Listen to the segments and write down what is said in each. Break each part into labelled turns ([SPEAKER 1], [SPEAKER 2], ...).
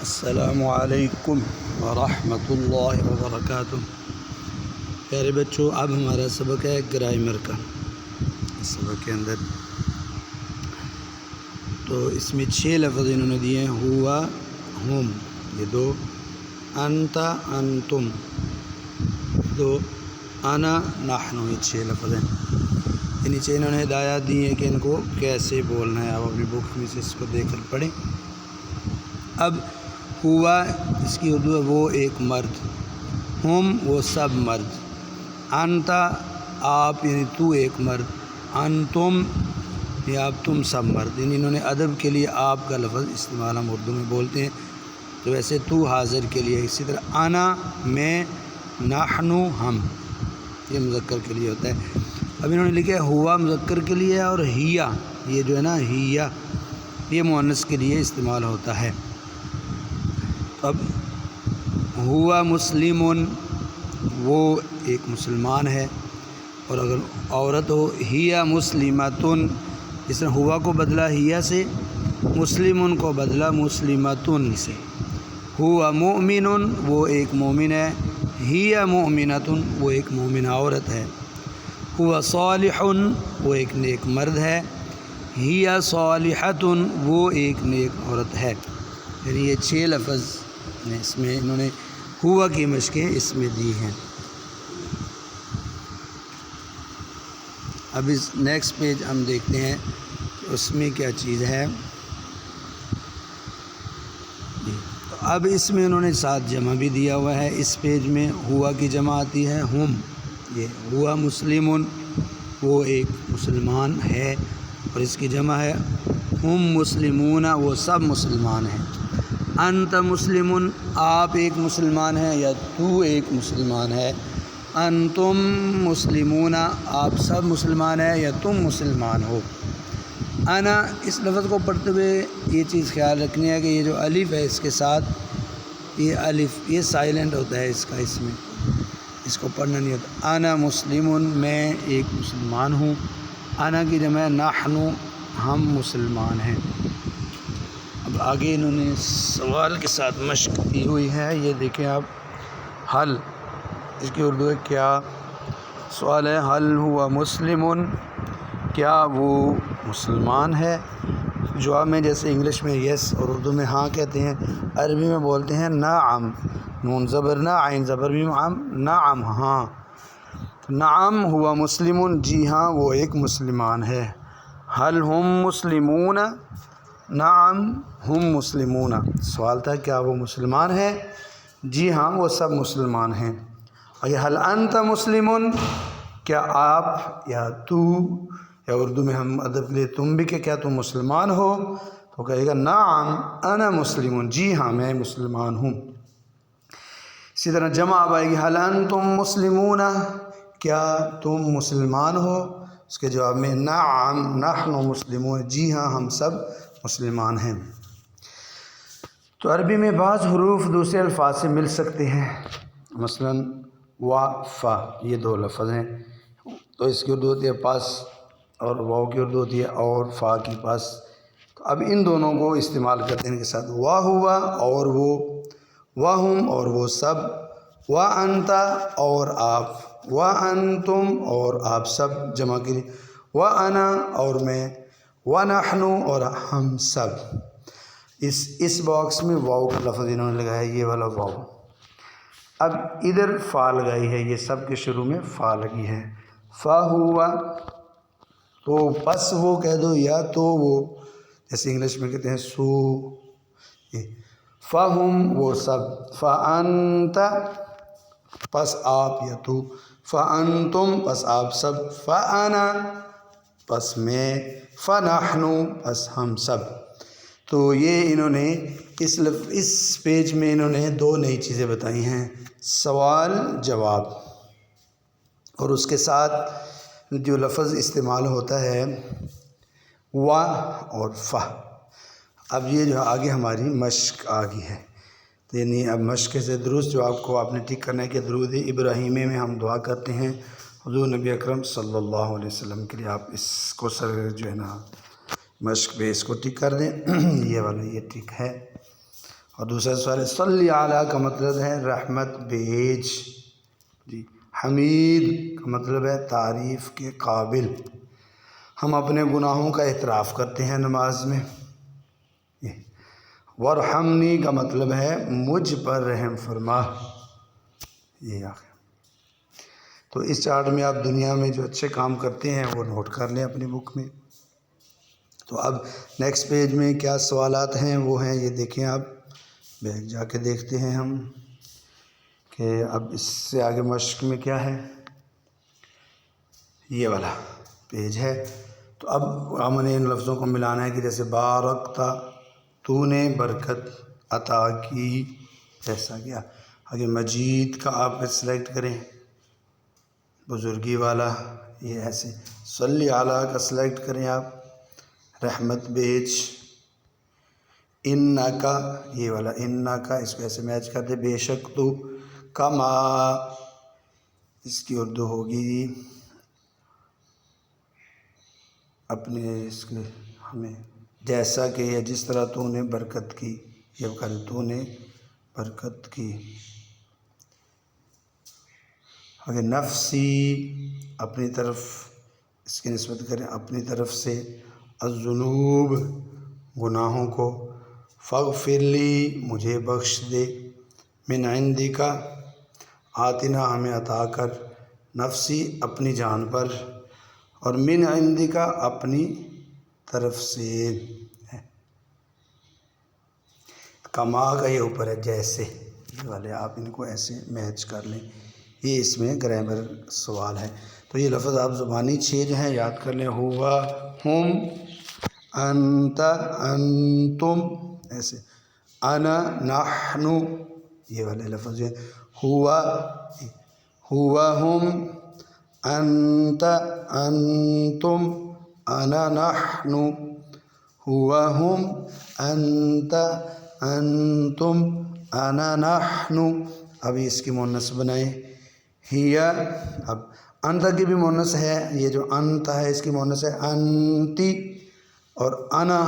[SPEAKER 1] السلام علیکم ورحمۃ اللہ وبرکاتہ۔ پیارے بچوں، اب ہمارا سبق ہے گرامر کا۔ اس سبق کے اندر تو اس میں 6 لفظ انہوں نے دیے ہیں، ہوا، ہم یہ 2، انت انتم 2، انا نحن یہ 6 لفظ ہیں۔ نیچے انہوں نے ہدایات دی ہیں کہ ان کو کیسے بولنا ہے۔ آپ اپنی بک میں سے اس کو دیکھ کر پڑھیں۔ اب ہوا اس کی اردو ہے وہ ایک مرد، ہم وہ سب مرد، انت آپ یعنی تو ایک مرد، انتم یا آپ تم سب مرد۔ یعنی انہوں نے ادب کے لیے آپ کا لفظ استعمال ہم اردو میں بولتے ہیں، تو ویسے تو حاضر کے لیے، اسی طرح انا میں، نحن ہم، یہ مذکر کے لیے ہوتا ہے۔ اب انہوں نے لکھا ہے ہوا مذکر کے لیے اور ہیا یہ جو ہے نا ہیا یہ مؤنث کے لیے استعمال ہوتا ہے۔ اب ہوا مسلم وہ ایک مسلمان ہے، اور اگر عورت ہو ہیا مسلمتن، جس طرح ہوا کو بدلا ہیا سے، مسلمن کو بدلا مسلمتن سے۔ ہوا مؤمن وہ ایک مومن ہے، ہیا مؤمنتن وہ ایک مومن عورت ہے۔ ہوا صالح وہ ایک نیک مرد ہے، ہیا صالحۃ وہ ایک نیک عورت ہے۔ یعنی یہ 6 لفظ اس میں انہوں نے ہوا کی مشقیں اس میں دی ہیں۔ اب اس نیکسٹ پیج ہم دیکھتے ہیں کہ اس میں کیا چیز ہے۔ تو اب اس میں انہوں نے 7 جمع بھی دیا ہوا ہے۔ اس پیج میں ہوا کی جمع آتی ہے ہم، یہ ہوا مسلمن وہ ایک مسلمان ہے، اور اس کی جمع ہے ہم مسلمون وہ سب مسلمان ہیں۔ انت مسلمن آپ ایک مسلمان ہیں یا تو ایک مسلمان ہے۔ انتم مسلمون آپ سب مسلمان ہیں یا تم مسلمان ہو۔ انا اس لفظ کو پڑھتے ہوئے یہ چیز خیال رکھنی ہے کہ یہ جو الف ہے اس کے ساتھ یہ الف یہ سائلنٹ ہوتا ہے اس کا، اس میں اس کو پڑھنا نہیں ہوتا۔ انا مسلمن میں ایک مسلمان ہوں، انا کی جمع ہے نحن ہم مسلمان ہیں۔ اب آگے انہوں نے سوال کے ساتھ مشق کی ہوئی ہے، یہ دیکھیں آپ، حل اس کی اردو ہے کیا۔ سوال ہے حل ہوا مسلمن کیا وہ مسلمان ہے۔ جواب میں جیسے انگلش میں یس اور اردو میں ہاں کہتے ہیں، عربی میں بولتے ہیں نعم، نون زبر نہ عین زبر بھی عام، نعم ہاں۔ نعم ہوا مسلمن جی ہاں وہ ایک مسلمان ہے۔ حل ہم مسلمون نعم ہم مسلمون، سوال تھا کیا وہ مسلمان ہے، جی ہاں وہ سب مسلمان ہیں۔ اور یہ حل انت مسلمن کیا آپ یا تو، یا اردو میں ہم ادب کے لیے تم بھی کہ کیا تم مسلمان ہو، تو کہے گا نعم انا مسلمون جی ہاں میں مسلمان ہوں۔ اسی طرح جمع اب آئے گی حل انتم مسلمون کیا تم مسلمان ہو، اس کے جواب میں نعم نحن مسلمون جی ہاں ہم سب مسلمان ہیں۔ تو عربی میں بعض حروف دوسرے الفاظ سے مل سکتے ہیں، مثلا وا فا یہ 2 لفظ ہیں، تو اس کی اردو ہوتی ہے پاس، اور واو کی اردو ہوتی ہے اور، فا کی پاس۔ تو اب ان دونوں کو استعمال کرتے ہیں ان کے ساتھ، وا ہوا اور وہ، وا ہم اور وہ سب، وا انت اور آپ، وا انتم اور آپ سب جمع کے لیے، وا انا اور میں، وا نحن اور ہم سب۔ اس باکس میں واو کا لفظ انہوں نے لگایا ہے، یہ والا واو۔ اب ادھر فا لگائی ہے، یہ سب کے شروع میں فا لگی ہے۔ فا ہوا تو پس وہ کہہ دو یا تو وہ، جیسے انگلش میں کہتے ہیں سو۔ فا ہم وہ سب، فا انت پس آپ یا تو، فا انتم پس آپ سب، فا انا پس میں، فا نحن پس ہم سب۔ تو یہ انہوں نے اس پیج میں انہوں نے 2 نئی چیزیں بتائی ہیں، سوال جواب، اور اس کے ساتھ جو لفظ استعمال ہوتا ہے وا اور فا۔ اب یہ جو آگے ہماری مشق آگی ہے، یعنی اب مشق سے درست جو آپ کو آپ نے ٹھیک کرنا ہے کہ درود ابراہیمی میں ہم دعا کرتے ہیں حضور نبی اکرم صلی اللہ علیہ وسلم کے لیے، آپ اس کو سر جو ہے نا مشق پہ اس کو ٹھیک کر دیں، یہ والا یہ ٹھیک ہے۔ اور دوسرا سوال ہے صلی علی کا مطلب ہے رحمت بھیج جی، حمید کا مطلب ہے تعریف کے قابل۔ ہم اپنے گناہوں کا اعتراف کرتے ہیں نماز میں۔ ورحمنی کا مطلب ہے مجھ پر رحم فرما۔ یہ آخر تو اس چارٹ میں آپ دنیا میں جو اچھے کام کرتے ہیں وہ نوٹ کر لیں اپنی بک میں۔ تو اب نیکسٹ پیج میں کیا سوالات ہیں وہ ہیں، یہ دیکھیں آپ، بیک جا کے دیکھتے ہیں ہم کہ اب اس سے آگے مشق میں کیا ہے۔ یہ والا پیج ہے، تو اب ہم نے ان لفظوں کو ملانا ہے کہ جیسے بارکتا، تو نے برکت عطا کی، ایسا کیا۔ آگے مجید کا آپ سلیکٹ کریں، بزرگی والا، یہ ایسے۔ صلی علی کا سلیکٹ کریں آپ، رحمت بیچ۔ انکا، یہ والا انکا، اس کو ایسے میچ کرتے، بے شک تو، کما، اس کی اردو ہوگی اپنے اس کے ہمیں جیسا کہ یا جس طرح تو نے برکت کی، یہ کر تو نے برکت کی۔ اگر نفسی، اپنی طرف اس کی نسبت کریں، اپنی طرف سے، الذنوب، گناہوں کو، فاغفر لی، مجھے بخش دے، من عندک، آتنا، ہمیں عطا کر، نفسی، اپنی جان پر، اور من عندک، اپنی طرف سے۔ کما کا یہ اوپر ہے جیسے، یہ والے آپ ان کو ایسے میچ کر لیں، یہ اس میں گرامر سوال ہے۔ تو یہ لفظ آپ زبانی 6 جو ہیں یاد کر لیں، ہوا، ہم، انت، انتم، ایسے، انا، نحن، یہ والے لفظ ہیں، ہوا، ہوا، ہم، انت، انتم، انا، نحن، ہوا، ہم، انت، انتم، انا، نحن۔ ابھی اس کی مؤنث بنائیں، ہیا، اب انت کی بھی مؤنث ہے، یہ جو انت ہے اس کی مؤنث ہے انتی، اور انا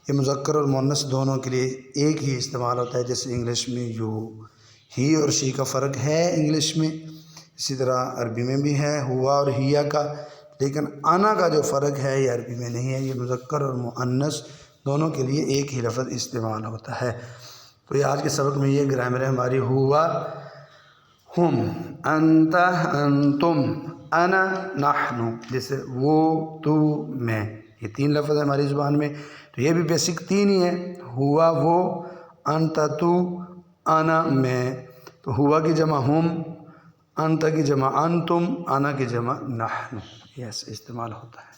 [SPEAKER 1] یہ مذکر اور مؤنث دونوں کے لیے ایک ہی استعمال ہوتا ہے، جیسے انگلش میں یو، ہی اور شی کا فرق ہے انگلش میں، اسی طرح عربی میں بھی ہے ہوا اور ہیا کا، لیکن انا کا جو فرق ہے یہ عربی میں نہیں ہے، یہ مذکر اور مؤنث دونوں کے لیے ایک ہی لفظ استعمال ہوتا ہے۔ تو یہ آج کے سبق میں یہ گرامر ہے ہماری، ہوا، ہم، انت، انتم، انا، نحن، جیسے وہ، تو، میں، یہ 3 لفظ ہیں ہماری زبان میں، تو یہ بھی بیسک 3 ہی ہیں، ہوا، وہ، انت، تو، انا، میں۔ تو ہوا کی جمع ہم، انت کی جمع انتم، انا کی جمع نحن، یہ ایسے استعمال ہوتا ہے۔